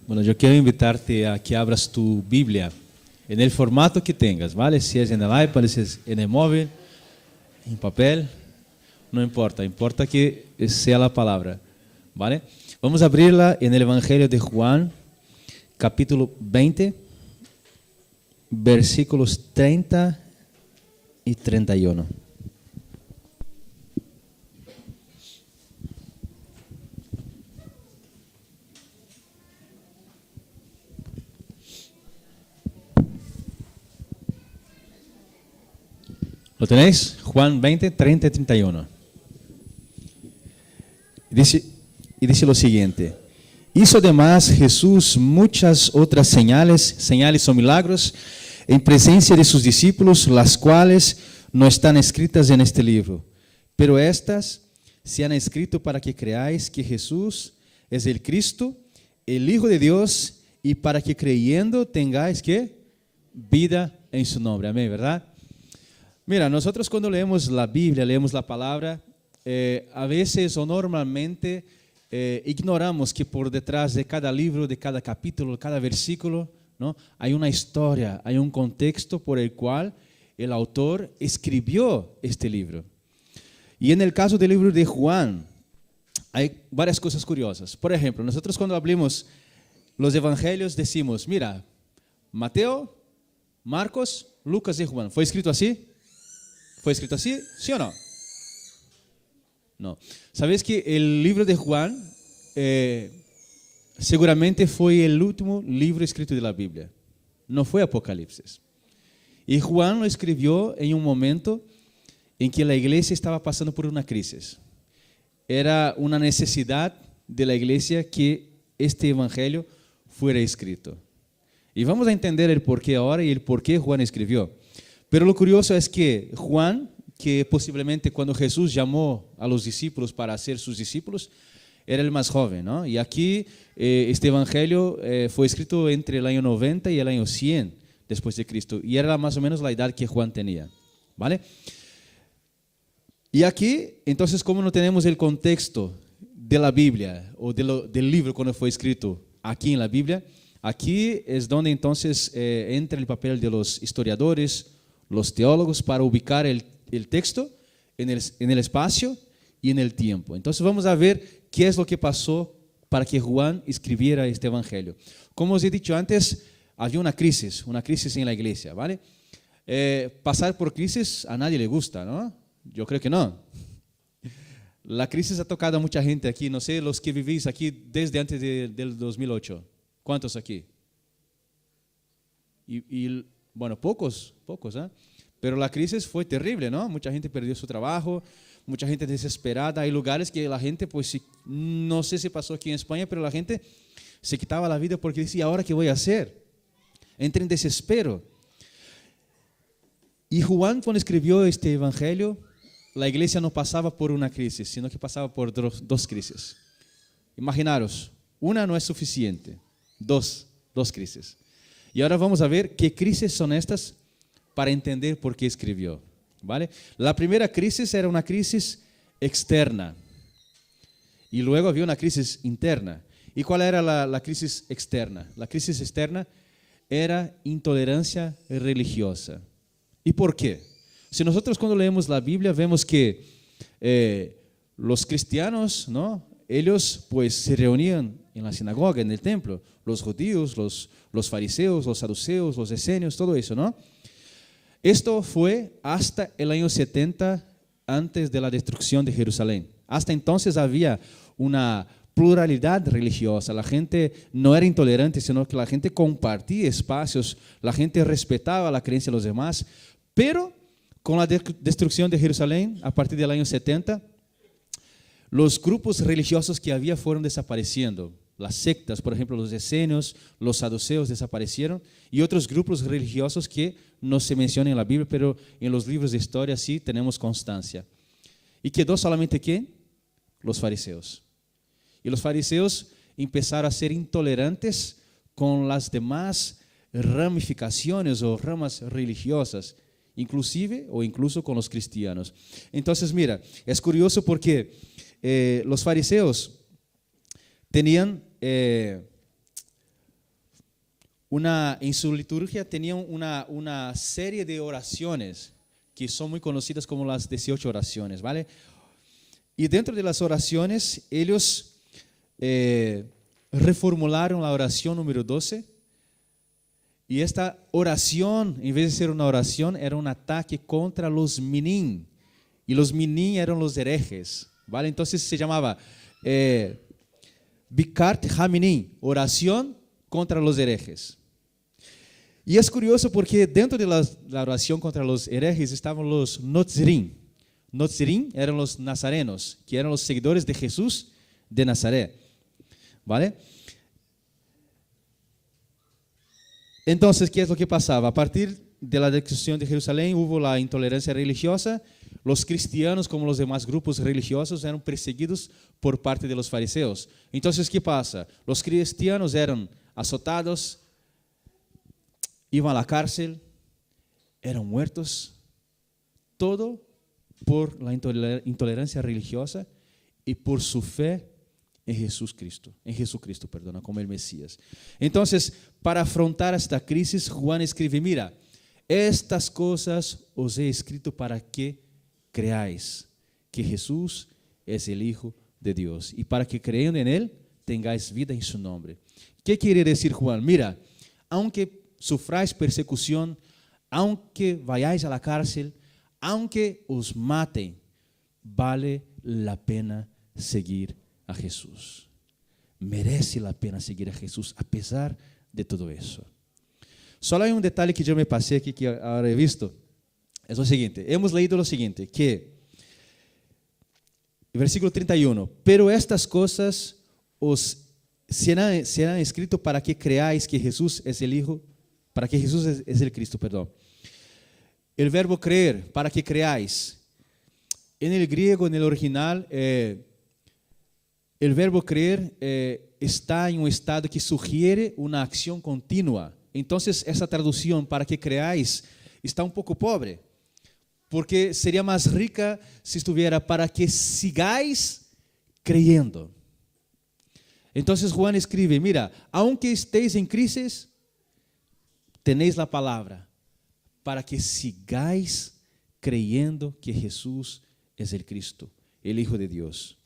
Bueno, yo quiero invitarte a que abras tu Biblia en el formato que tengas, ¿vale? Si es en el iPad, si es en el móvil, en papel, no importa, importa que sea la palabra, ¿vale? Vamos a abrirla en el Evangelio de Juan, capítulo 20, versículos 30 y 31. ¿Lo tenéis? Juan 20, 30 y 31. Dice lo siguiente: hizo además Jesús muchas otras señales o milagros en presencia de sus discípulos, las cuales no están escritas en este libro. Pero estas se han escrito para que creáis que Jesús es el Cristo, el Hijo de Dios, y para que creyendo tengáis ¿qué? Vida en su nombre. Amén, ¿verdad? Mira, nosotros cuando leemos la Biblia, leemos la palabra, a veces o normalmente ignoramos que por detrás de cada libro, de cada capítulo, cada versículo, ¿no? Hay una historia, hay un contexto por el cual el autor escribió este libro. Y en el caso del libro de Juan, hay varias cosas curiosas. Por ejemplo, nosotros cuando hablamos los evangelios decimos, mira, Mateo, Marcos, Lucas y Juan. ¿Fue escrito así? ¿Fue escrito así? ¿Sí o no? No. ¿Sabes que el libro de Juan seguramente fue el último libro escrito de la Biblia? No fue Apocalipsis. Y Juan lo escribió en un momento en que la iglesia estaba pasando por una crisis. Era una necesidad de la iglesia que este evangelio fuera escrito. Y vamos a entender el porqué ahora y el porqué Juan escribió. Pero lo curioso es que Juan, que posiblemente cuando Jesús llamó a los discípulos para ser sus discípulos, era el más joven, ¿no? Y aquí este evangelio fue escrito entre el año 90 y el año 100 después de Cristo. Y era más o menos la edad que Juan tenía, ¿vale? Y aquí, entonces, como no tenemos el contexto de la Biblia o del libro cuando fue escrito aquí en la Biblia, aquí es donde entonces entra el papel de los historiadores, los teólogos, para ubicar el texto en el espacio y en el tiempo. Entonces vamos a ver qué es lo que pasó para que Juan escribiera este evangelio. Como os he dicho antes, había una crisis en la iglesia, ¿vale? Pasar por crisis a nadie le gusta, ¿no? Yo creo que no. La crisis ha tocado a mucha gente aquí, no sé, los que vivís aquí desde antes del 2008. ¿Cuántos aquí? Y bueno, pocos, ¿eh? Pero la crisis fue terrible, ¿no? Mucha gente perdió su trabajo, mucha gente desesperada. Hay lugares que la gente, pues, no sé si pasó aquí en España, pero la gente se quitaba la vida porque decía, ¿ahora qué voy a hacer? Entra en desespero. Y Juan, cuando escribió este evangelio, la iglesia no pasaba por una crisis, sino que pasaba por dos crisis. Imaginaros, una no es suficiente, dos crisis. Y ahora vamos a ver qué crisis son estas para entender por qué escribió, ¿vale? La primera crisis era una crisis externa y luego había una crisis interna. ¿Y cuál era la crisis externa? La crisis externa era intolerancia religiosa. ¿Y por qué? Si nosotros cuando leemos la Biblia vemos que los cristianos, ¿no? Ellos pues se reunían en la sinagoga, en el templo, los judíos, los fariseos, los saduceos, los esenios, todo eso, ¿no? Esto fue hasta el año 70 antes de la destrucción de Jerusalén. Hasta entonces había una pluralidad religiosa. La gente no era intolerante, sino que la gente compartía espacios, la gente respetaba la creencia de los demás. Pero con la destrucción de Jerusalén, a partir del año 70, los grupos religiosos que había fueron desapareciendo. Las sectas, por ejemplo, los esenios, los saduceos desaparecieron y otros grupos religiosos que no se mencionan en la Biblia, pero en los libros de historia sí tenemos constancia. Y quedó solamente ¿quién? Los fariseos. Y los fariseos empezaron a ser intolerantes con las demás ramificaciones o ramas religiosas, inclusive o incluso con los cristianos. Entonces, mira, es curioso porque los fariseos tenían en su liturgia tenían una serie de oraciones que son muy conocidas como las 18 oraciones, ¿vale? Y dentro de las oraciones, ellos reformularon la oración número 12. Y esta oración, en vez de ser una oración, era un ataque contra los minim. Y los minim eran los herejes, ¿vale? Entonces se llamaba Bikart Haminim, oración contra los herejes. Y es curioso porque dentro de la oración contra los herejes estaban los Notzirim. Notzirim eran los nazarenos, que eran los seguidores de Jesús de Nazaret, ¿vale? Entonces, ¿qué es lo que pasaba? A partir de la destrucción de Jerusalén hubo la intolerancia religiosa. Los cristianos, como los demás grupos religiosos, eran perseguidos por parte de los fariseos. Entonces, ¿qué pasa? Los cristianos eran azotados, iban a la cárcel, eran muertos, todo por la intolerancia religiosa y por su fe en Jesucristo, como el Mesías. Entonces, para afrontar esta crisis, Juan escribe, mira, estas cosas os he escrito para que creáis que Jesús es el Hijo de Dios y para que creyendo en Él tengáis vida en su nombre. ¿Qué quiere decir Juan? Mira, aunque sufráis persecución, aunque vayáis a la cárcel, aunque os maten, vale la pena seguir a Jesús. Merece la pena seguir a Jesús a pesar de todo eso. Solo hay un detalle que yo me pasé aquí que ahora he visto. Es lo siguiente, hemos leído lo siguiente, que versículo 31, pero estas cosas os serán escritas para que creáis que Jesús es el Hijo, para que Jesús es el Cristo, perdón. El verbo creer, para que creáis. En el griego, en el original, el verbo creer está en un estado que sugiere una acción continua. Entonces, esa traducción, para que creáis, está un poco pobre, porque sería más rica si estuviera para que sigáis creyendo. Entonces Juan escribe, mira, aunque estéis en crisis, tenéis la palabra, para que sigáis creyendo que Jesús es el Cristo, el Hijo de Dios.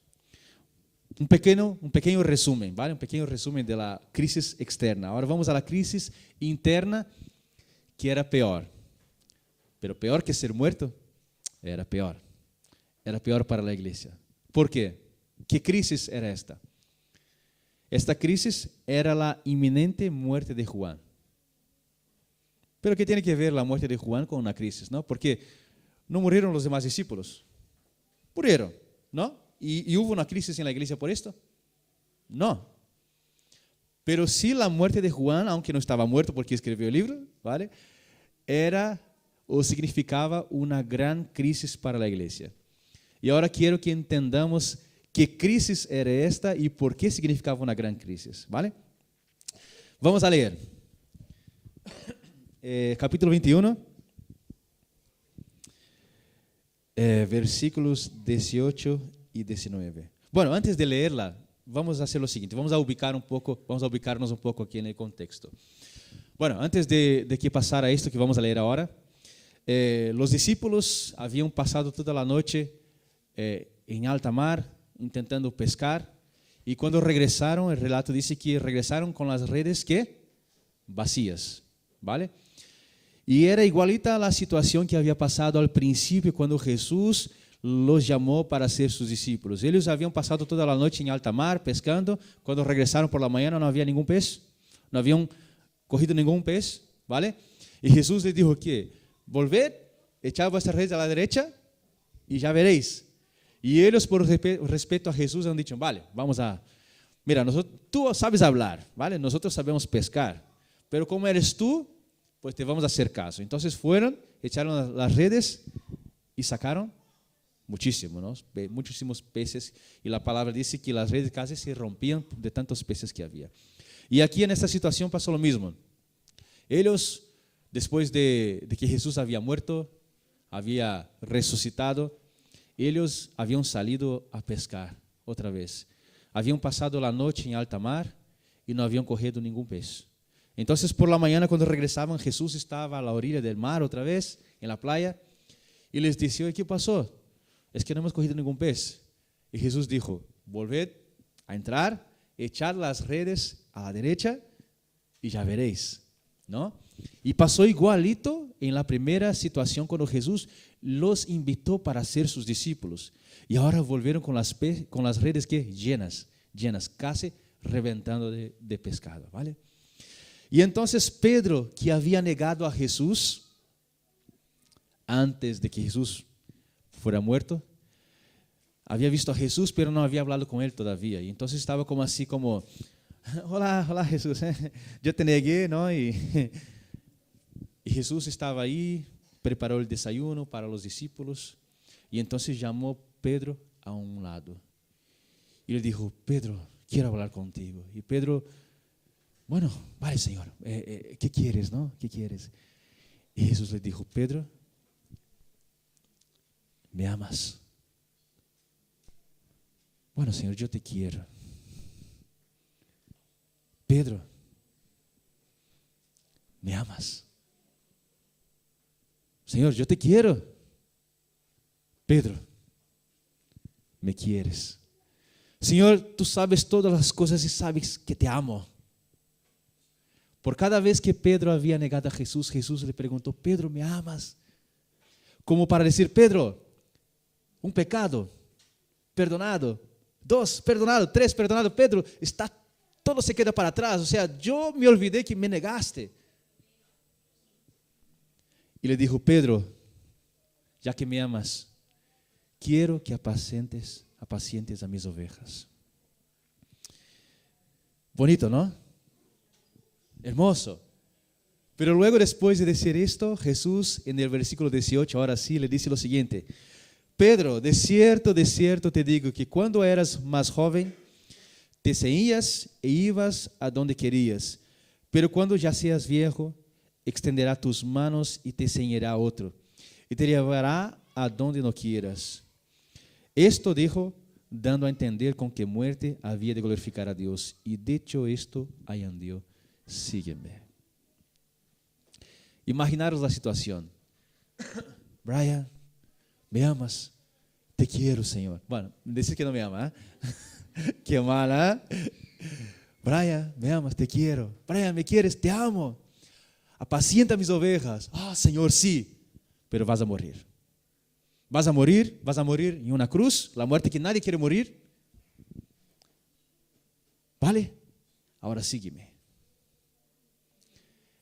Un pequeño resumen, ¿vale? Un pequeño resumen de la crisis externa. Ahora vamos a la crisis interna, que era peor. Pero peor que ser muerto, era peor. Era peor para la iglesia. ¿Por qué? ¿Qué crisis era esta? Esta crisis era la inminente muerte de Juan. Pero ¿qué tiene que ver la muerte de Juan con una crisis? ¿No? Porque no murieron los demás discípulos. Murieron, ¿no? ¿Y hubo una crisis en la iglesia por esto? No. Pero sí la muerte de Juan, aunque no estaba muerto porque escribió el libro, ¿vale? Era o significaba una gran crisis para la iglesia. Y ahora quiero que entendamos qué crisis era esta y por qué significaba una gran crisis, ¿vale? Vamos a leer. Capítulo 21, versículos 18 y 19. Bueno, antes de leerla, vamos a hacer lo siguiente, vamos a ubicarnos un poco aquí en el contexto. Bueno, antes de que pasara esto que vamos a leer ahora, los discípulos habían pasado toda la noche en alta mar, intentando pescar, y cuando regresaron, el relato dice que regresaron con las redes ¿qué? Vacías, ¿vale? Y era igualita a la situación que había pasado al principio cuando Jesús los llamó para ser sus discípulos. Ellos habían pasado toda la noche en alta mar pescando, cuando regresaron por la mañana no había ningún pez, no habían cogido ningún pez, ¿vale? Y Jesús les dijo que volved, echad vuestras redes a la derecha y ya veréis. Y ellos por respeto a Jesús han dicho, vale, vamos a, mira, tú sabes hablar, ¿vale? Nosotros sabemos pescar, pero como eres tú, pues te vamos a hacer caso. Entonces fueron, echaron las redes y sacaron muchísimo, ¿no? Muchísimos peces, y la palabra dice que las redes casi se rompían de tantos peces que había. Y aquí en esta situación pasó lo mismo. Ellos, después de que Jesús había muerto, había resucitado, ellos habían salido a pescar otra vez. Habían pasado la noche en alta mar y no habían cogido ningún pez. Entonces por la mañana cuando regresaban, Jesús estaba a la orilla del mar otra vez, en la playa, y les decía, ¿qué pasó? Es que no hemos cogido ningún pez. Y Jesús dijo, volved a entrar, echad las redes a la derecha y ya veréis, ¿no? Y pasó igualito en la primera situación cuando Jesús los invitó para ser sus discípulos. Y ahora volvieron con las redes que llenas, casi reventando de pescado, ¿vale? Y entonces Pedro, que había negado a Jesús antes de que Jesús fuera muerto, había visto a Jesús, pero no había hablado con él todavía. Y entonces estaba como así, como, hola Jesús, yo te negué, ¿no? Y Jesús estaba ahí, preparó el desayuno para los discípulos. Y entonces llamó Pedro a un lado. Y le dijo, Pedro, quiero hablar contigo. Y Pedro, bueno, vale Señor, ¿qué quieres, no? ¿Qué quieres? Y Jesús le dijo, Pedro, ¿me amas? Bueno, Señor, yo te quiero. Pedro, ¿me amas? Señor, yo te quiero. Pedro, ¿me quieres? Señor, tú sabes todas las cosas y sabes que te amo. Por cada vez que Pedro había negado a Jesús, Jesús le preguntó, Pedro, ¿me amas? Como para decir, Pedro, un pecado, perdonado. 2, perdonado. 3, perdonado. Pedro, todo se queda para atrás. O sea, yo me olvidé que me negaste. Y le dijo, Pedro, ya que me amas, quiero que apacientes a mis ovejas. Bonito, ¿no? Hermoso. Pero luego, después de decir esto, Jesús en el versículo 18, ahora sí, le dice lo siguiente. Pedro, de cierto te digo que cuando eras más joven, te ceñías e ibas a donde querías. Pero cuando ya seas viejo, extenderá tus manos y te ceñirá otro, y te llevará a donde no quieras. Esto dijo, dando a entender con qué muerte había de glorificar a Dios. Y dicho esto, añadió, sígueme. Imaginaros la situación. Brian, ¿me amas? Te quiero, Señor. Bueno, decir que no me ama, ¿eh? Qué mala, ¿eh? Brian, ¿me amas? Te quiero. Brian, ¿me quieres? Te amo. Apacienta mis ovejas. Ah, Señor, sí. Pero vas a morir. Vas a morir en una cruz, la muerte que nadie quiere morir. ¿Vale? Ahora sígueme.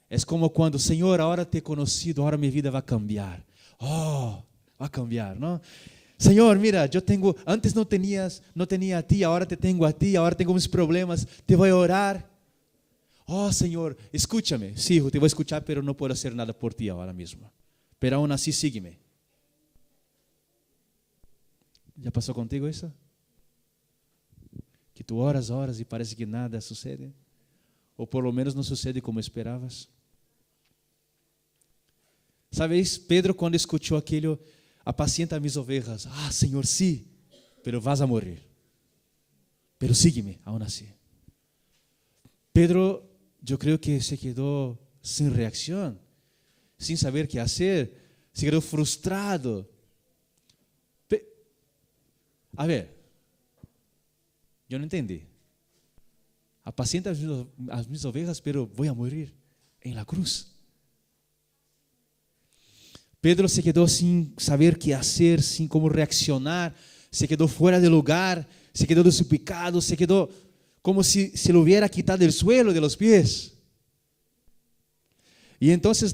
Es como cuando, Señor, ahora te he conocido, ahora mi vida va a cambiar. Oh, va a cambiar, ¿no? Señor, mira, antes no tenía a ti, ahora te tengo a ti, ahora tengo mis problemas, te voy a orar. Oh, Señor, escúchame. Sí, hijo, te voy a escuchar, pero no puedo hacer nada por ti ahora mismo. Pero aún así, sígueme. ¿Ya pasó contigo eso? Que tú oras y parece que nada sucede. O por lo menos no sucede como esperabas. ¿Sabéis? Pedro, cuando escuchó aquello, apacienta mis ovejas. Ah, Señor, sí, pero vas a morir. Pero sígueme, aún así. Pedro, yo creo que se quedó sin reacción, sin saber qué hacer, se quedó frustrado. A ver, yo no entendí. Apacienta as mis ovejas, pero voy a morir en la cruz. Pedro se quedó sin saber qué hacer, sin cómo reaccionar, se quedó fuera de lugar, se quedó desubicado, se quedó como si se lo hubiera quitado del suelo, de los pies. Y entonces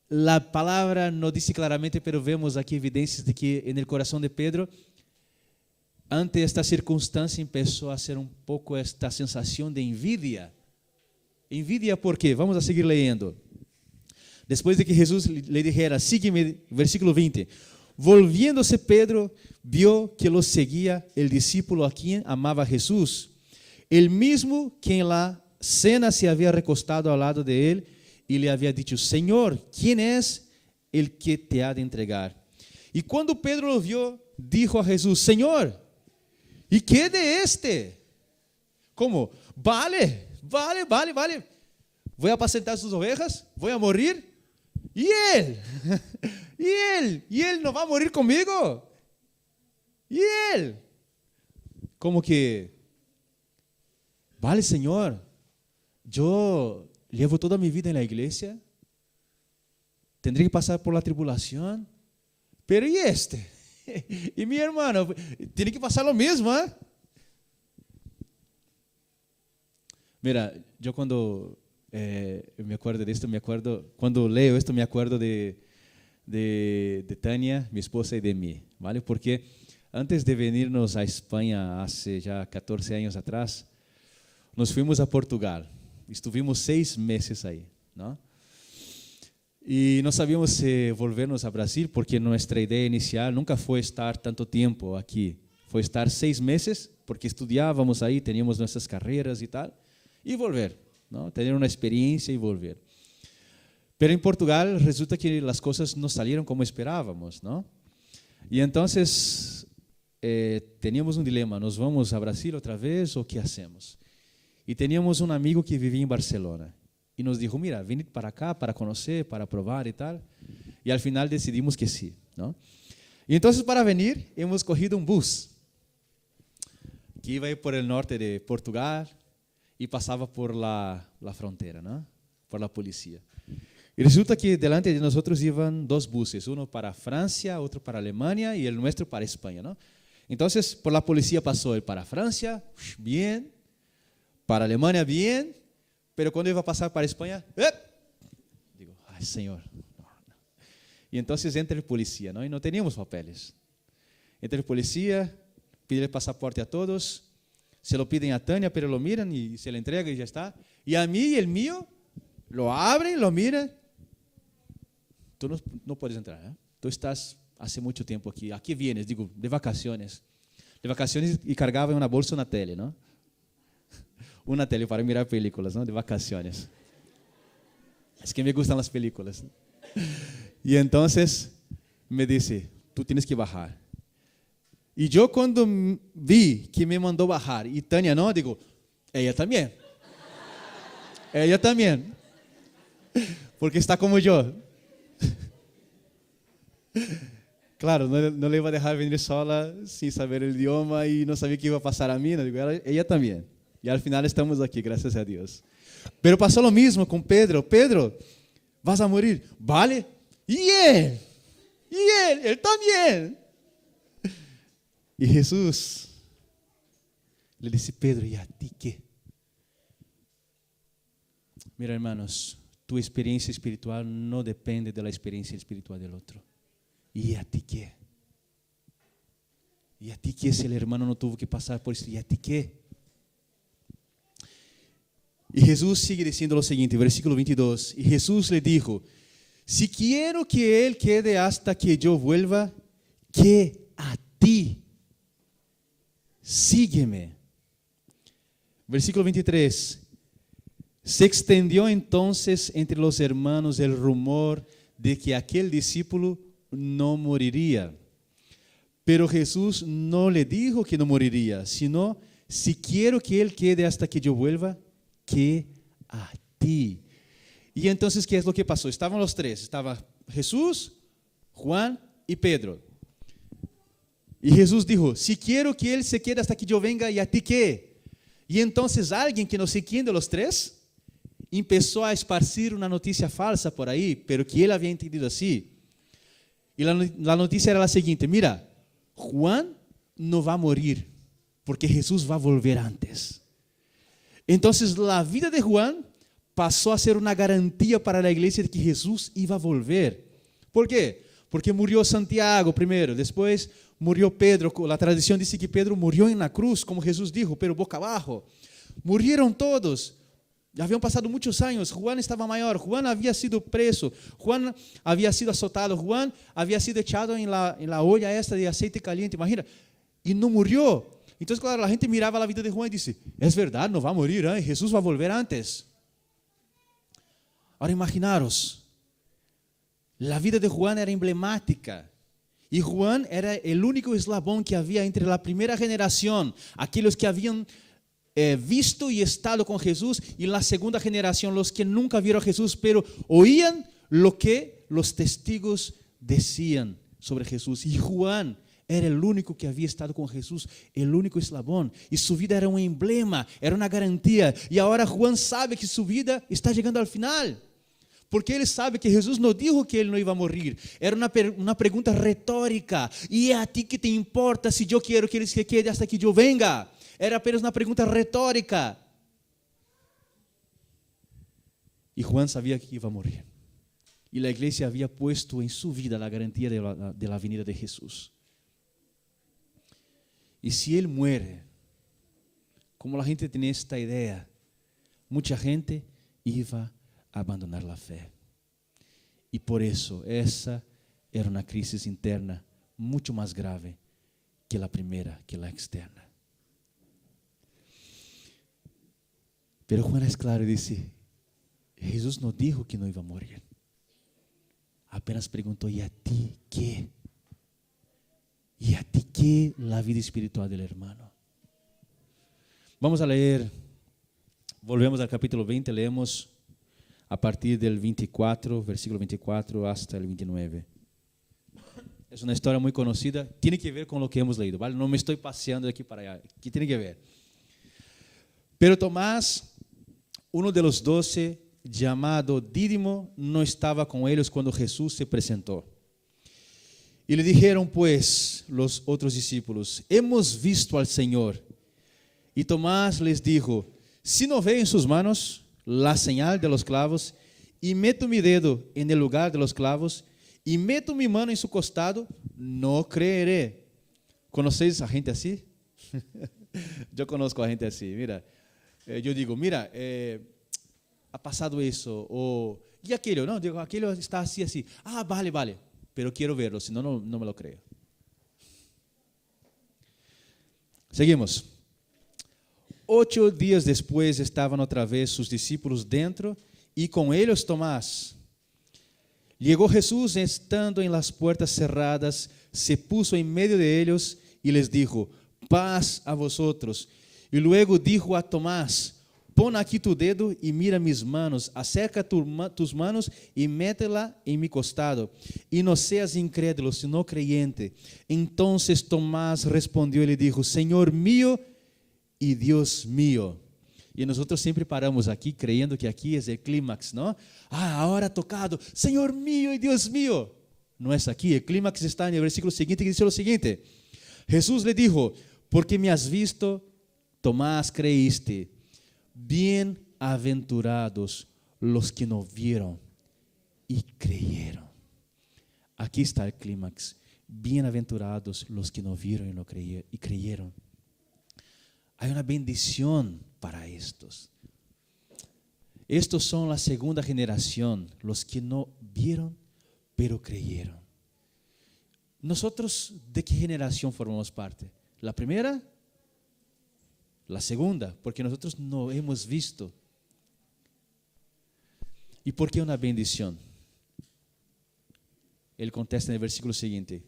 la palabra no dice claramente, pero vemos aquí evidencias de que en el corazón de Pedro, ante esta circunstancia, empezó a hacer un poco esta sensación de envidia. ¿Envidia por qué? Vamos a seguir leyendo. Después de que Jesús le dijera, sígueme, versículo 20. Volviéndose Pedro, vio que lo seguía el discípulo a quien amaba Jesús, el mismo que en la cena se había recostado al lado de él y le había dicho, Señor, ¿quién es el que te ha de entregar? Y cuando Pedro lo vio, dijo a Jesús, Señor, ¿y qué de este? ¿Cómo? Vale. voy a apacentar sus ovejas, voy a morir. ¿Y él? ¿Y él no va a morir conmigo? ¿Y él? Como que, vale, Señor, yo llevo toda mi vida en la iglesia, tendré que pasar por la tribulación, pero ¿y este? Y mi hermano, tiene que pasar lo mismo, ¿eh? Mira, yo cuando me acuerdo de esto, cuando leo esto, me acuerdo de Tania, mi esposa, y de mí, ¿vale? Porque antes de venirnos a España, hace ya 14 años atrás, nos fuimos a Portugal. Estuvimos 6 meses ahí, ¿no? Y no sabíamos si volvernos a Brasil, porque nuestra idea inicial nunca fue estar tanto tiempo aquí. Fue estar 6 meses, porque estudiábamos ahí, teníamos nuestras carreras y tal, y volver, ¿no? Tener una experiencia y volver. Pero en Portugal resulta que las cosas no salieron como esperábamos, ¿no? Y entonces teníamos un dilema, ¿nos vamos a Brasil otra vez o qué hacemos? Y teníamos un amigo que vivía en Barcelona. Y nos dijo, mira, venid para acá para conocer, para probar y tal. Y al final decidimos que sí, ¿no? Y entonces para venir hemos cogido un bus que iba a ir por el norte de Portugal y pasaba por la frontera, ¿no? Por la policía. Y resulta que delante de nosotros iban 2 buses, uno para Francia, otro para Alemania y el nuestro para España, ¿no? Entonces por la policía pasó el para Francia, bien, para Alemania, bien. Pero cuando iba a pasar para España, digo, ay, Señor. Y entonces entra el policía, ¿no? Y no teníamos papeles. Entra el policía, pide el pasaporte a todos, se lo piden a Tania, pero lo miran y se le entrega y ya está. Y a mí y el mío, lo abren, lo miran. Tú no puedes entrar, ¿eh? Tú estás hace mucho tiempo aquí. ¿A qué vienes? Digo, de vacaciones. De vacaciones y cargaba en una bolsa una tele, ¿no? Una tele para mirar películas, ¿no? De vacaciones. Es que me gustan las películas. Y entonces me dice, tú tienes que bajar. Y yo cuando vi que me mandó bajar y Tania no, digo, ella también. Ella también. Porque está como yo. Claro, no le iba a dejar venir sola sin saber el idioma y no sabía qué iba a pasar a mí. No, digo, ella también. Y al final estamos aquí, gracias a Dios. Pero pasó lo mismo con Pedro. Pedro, vas a morir. Vale. Y él también. Y Jesús le dice, Pedro, ¿y a ti qué? Mira, hermanos, tu experiencia espiritual no depende de la experiencia espiritual del otro. ¿Y a ti qué? ¿Y a ti qué si el hermano no tuvo que pasar por eso? ¿Y a ti qué? Y Jesús sigue diciendo lo siguiente, versículo 22. Y Jesús le dijo, si quiero que él quede hasta que yo vuelva, ¿qué a ti? Sígueme. Versículo 23. Se extendió entonces entre los hermanos el rumor de que aquel discípulo no moriría. Pero Jesús no le dijo que no moriría, sino, si quiero que él quede hasta que yo vuelva, que a ti. Y entonces, ¿qué es lo que pasó? Estaban los 3, estaba Jesús, Juan y Pedro. Y Jesús dijo, si quiero que él se quede hasta que yo venga, ¿y a ti qué? Y entonces alguien que no sé quién de los 3 empezó a esparcir una noticia falsa por ahí, pero que él había entendido así. Y la noticia era la siguiente, mira, Juan no va a morir, porque Jesús va a volver antes. Entonces la vida de Juan pasó a ser una garantía para la iglesia de que Jesús iba a volver. ¿Por qué? Porque murió Santiago primero, después murió Pedro. La tradición dice que Pedro murió en la cruz, como Jesús dijo, pero boca abajo. Murieron todos. Ya habían pasado muchos años. Juan estaba mayor. Juan había sido preso. Juan había sido azotado. Juan había sido echado en la olla esta de aceite caliente. Imagina. Y no murió. Entonces, claro, la gente miraba la vida de Juan y dice, es verdad, no va a morir, ¿eh? Jesús va a volver antes. Ahora imaginaros, la vida de Juan era emblemática. Y Juan era el único eslabón que había entre la primera generación, aquellos que habían visto y estado con Jesús, y la segunda generación, los que nunca vieron a Jesús, pero oían lo que los testigos decían sobre Jesús. Y Juan era el único que había estado con Jesús, el único eslabón, y su vida era un emblema, era una garantía. Y ahora Juan sabe que su vida está llegando al final, porque ele sabe que Jesus não dijo que ele não ia morrer. Era uma pergunta retórica. E é a ti que te importa se eu quero que ele se quede hasta que eu venga? Era apenas uma pergunta retórica. E Juan sabia que ia morrer. E a igreja havia puesto em sua vida a garantia de la venida de Jesus. E se ele muere, como a gente tem esta ideia, muita gente ia abandonar a fé. E por isso, essa era uma crise interna muito mais grave que a primeira, que a externa. Pero Juan é claro e disse: Jesus não disse que não ia morrer. Apenas perguntou: e a ti quê? E a ti quê a vida espiritual do hermano? Vamos a ler, volvemos ao capítulo 20, leemos a partir del 24, versículo 24 hasta el 29. Es una historia muy conocida, tiene que ver con lo que hemos leído, ¿vale? No me estoy paseando de aquí para allá, ¿qué tiene que ver? Pero Tomás, uno de los 12, llamado Dídimo, no estaba con ellos cuando Jesús se presentó. Y le dijeron pues los otros discípulos: hemos visto al Señor. Y Tomás les dijo: si no veo en sus manos la señal de los clavos, y meto mi dedo en el lugar de los clavos, y meto mi mano en su costado, no creeré. ¿Conocéis a gente así? Yo conozco a gente así. Mira, yo digo: mira, ha pasado eso, o y aquello, no, digo, aquello está así, así. Ah, vale, vale, pero quiero verlo, si no, no me lo creo. Seguimos. 8 dias depois estavam outra vez sus discípulos dentro e com eles Tomás. Llegó Jesus, estando em las puertas cerradas, se puso em meio de ellos e les dijo: paz a vosotros. E luego dijo a Tomás: pon aqui tu dedo e mira mis manos, acerca tus manos e métela em mi costado, e no seas incrédulo, sino creyente. Entonces Tomás respondió e le dijo: Señor mío e Deus mío. E nós sempre paramos aqui, creyendo que aqui é o clímax, não? Ah, agora tocado, Senhor mío e Deus mío. Não é aqui, o clímax está no versículo seguinte, que diz o seguinte: Jesús le dijo: porque me has visto, Tomás, creíste. Bem-aventurados los que não viram e creyeron. Aqui está o clímax. Bem-aventurados los que não viram e creyeron. Há uma bendição para estos. Estos são a segunda geração, los que não viram, pero creyeron. Nosotros, ¿de qué generación formamos parte? ¿La primera? La segunda, porque nosotros no hemos visto. ¿Y por qué una bendición? Él contesta en el versículo siguiente,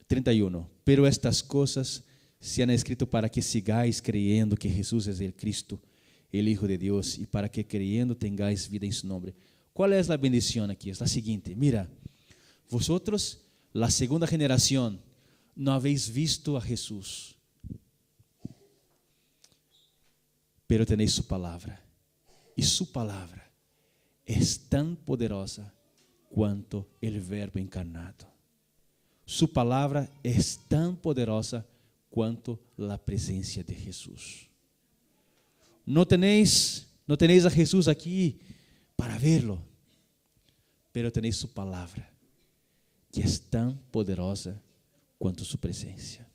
31. Pero estas cosas se han escrito para que sigáis creyendo que Jesús es el Cristo, el Hijo de Dios, y para que creyendo tengáis vida en su nombre. ¿Cuál es la bendición aquí? Es la siguiente: mira, vosotros, la segunda generación, no habéis visto a Jesús, pero tenéis su palabra, y su palabra es tan poderosa quanto el verbo encarnado. Su palabra es tan poderosa quanto la presencia de Jesús. No tenéis a Jesús aquí para verlo, pero tenéis su palabra, que es tan poderosa quanto su presencia.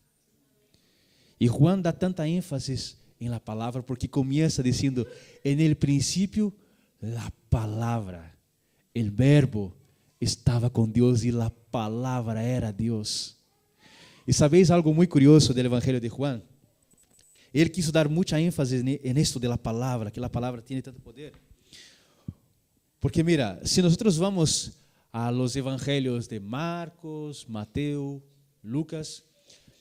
Y Juan da tanta énfasis en la palabra porque comienza diciendo: en el principio la palabra, el verbo estaba con Dios y la palabra era Dios. E sabéis algo muito curioso do Evangelho de Juan? Ele quis dar muita ênfase nisso de la palavra, que a palavra tem tanto poder. Porque mira, se nós vamos a los Evangelhos de Marcos, Mateo, Lucas,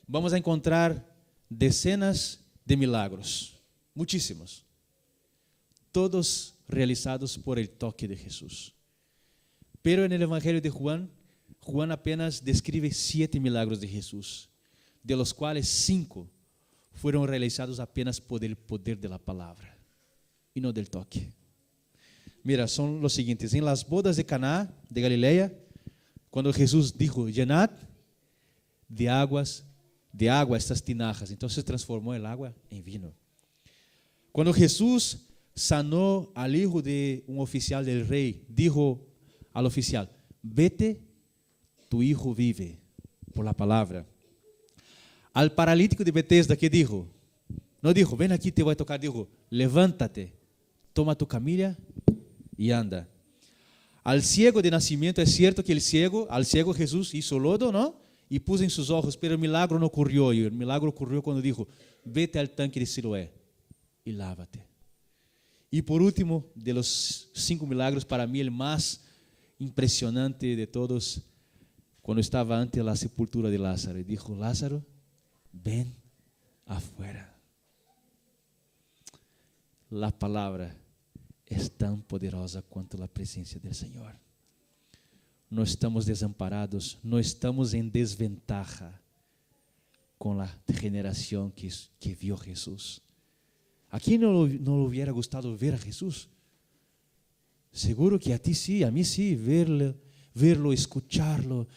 vamos a encontrar decenas de milagros, muchísimos, todos realizados por el toque de Jesús. Pero en el Evangelio de Juan, Juan apenas describe 7 milagros de Jesús, de los cuales 5 fueron realizados apenas por el poder de la palabra y no del toque. Mira, son los siguientes. En las bodas de Caná de Galilea, cuando Jesús dijo, llenad de agua estas tinajas, entonces transformó el agua en vino. Cuando Jesús sanó al hijo de un oficial del rey, dijo al oficial, vete, tu hijo vive, por la palabra. Al paralítico de Betesda, ¿qué dijo? No dijo, ven aquí, te voy a tocar, dijo, levántate, toma tu camilla y anda. Al ciego de nacimiento, es cierto que al ciego Jesús hizo lodo, ¿no? Y puso en sus ojos, pero el milagro no ocurrió. Y el milagro ocurrió cuando dijo, vete al tanque de Siloé y lávate. Y por último, de los 5 milagros, para mí el más impresionante de todos, cuando estaba ante la sepultura de Lázaro, y dijo, Lázaro, ven afuera. La palabra es tan poderosa cuanto la presencia del Señor. No estamos desamparados, no estamos en desventaja con la generación que vio a Jesús. ¿A quién no le hubiera gustado ver a Jesús? Seguro que a ti sí, a mí sí, verlo, escucharlo,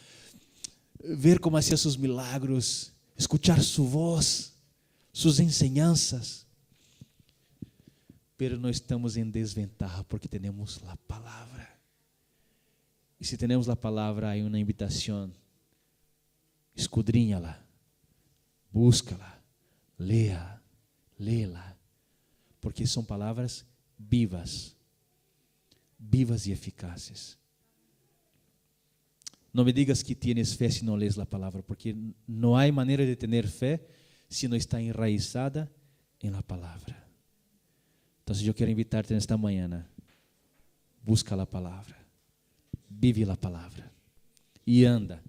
ver cómo hacía sus milagros, escuchar su voz, sus enseñanzas. Pero no estamos en desventaja porque tenemos la palabra. Y si tenemos la palabra, hay una invitación. Escudriñala, búscala, léela, porque son palabras vivas y eficaces. No me digas que tienes fe si no lees la palabra, porque no hay manera de tener fe si no está enraizada en la palabra. Entonces yo quiero invitarte en esta mañana, busca la palabra, vive la palabra y anda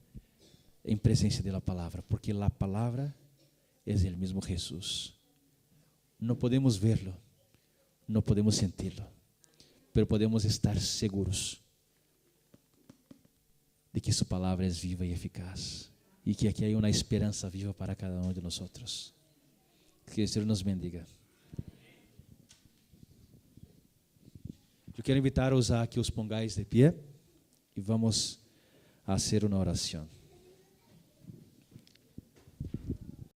en presencia de la palabra, porque la palabra es el mismo Jesús. No podemos verlo, no podemos sentirlo, pero podemos estar seguros de que su palabra es viva y eficaz y que aquí hay una esperanza viva para cada uno de nosotros. Que el Señor nos bendiga. Eu quero invitar-os a que os pongais de pé e vamos a hacer uma oração.